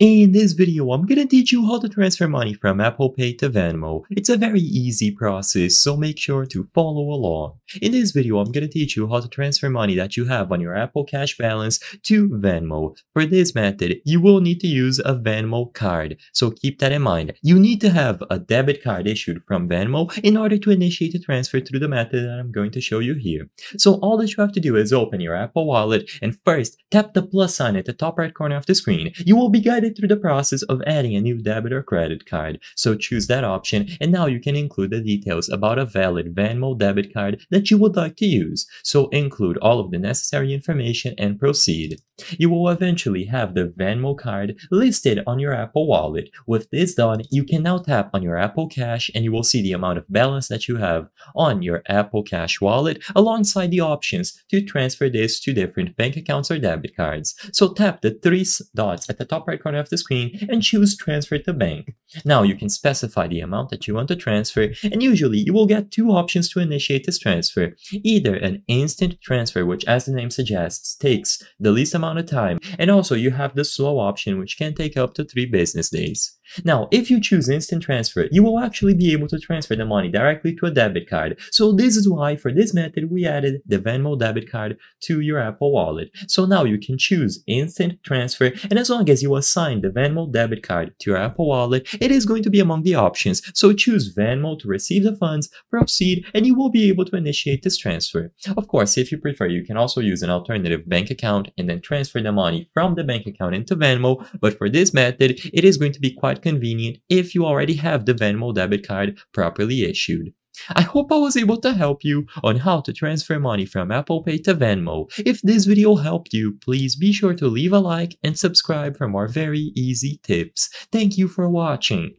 In this video, I'm gonna teach you how to transfer money from Apple Pay to Venmo. It's a very easy process, so make sure to follow along. In this video, I'm gonna teach you how to transfer money that you have on your Apple Cash balance to Venmo. For this method, you will need to use a Venmo card, so keep that in mind. You need to have a debit card issued from Venmo in order to initiate a transfer through the method that I'm going to show you here. So all that you have to do is open your Apple Wallet and first tap the plus sign at the top right corner of the screen. You will be guided through the process of adding a new debit or credit card. So choose that option and now you can include the details about a valid Venmo debit card that you would like to use. So include all of the necessary information and proceed. You will eventually have the Venmo card listed on your Apple Wallet. With this done, you can now tap on your Apple Cash and you will see the amount of balance that you have on your Apple Cash wallet alongside the options to transfer this to different bank accounts or debit cards. So tap the three dots at the top right corner of the screen and choose Transfer to Bank. Now you can specify the amount that you want to transfer, and usually you will get two options to initiate this transfer. Either an instant transfer, which as the name suggests takes the least amount of time, and also you have the slow option which can take up to 3 business days. Now, if you choose instant transfer, you will actually be able to transfer the money directly to a debit card. So this is why for this method we added the Venmo debit card to your Apple Wallet. So now you can choose instant transfer, and as long as you assign the Venmo debit card to your Apple Wallet, it is going to be among the options. So choose Venmo to receive the funds, proceed, and you will be able to initiate this transfer. Of course, if you prefer, you can also use an alternative bank account and then transfer the money from the bank account into Venmo, but for this method, it is going to be quite convenient if you already have the Venmo debit card properly issued. I hope I was able to help you on how to transfer money from Apple Pay to Venmo. If this video helped you, please be sure to leave a like and subscribe for more very easy tips. Thank you for watching.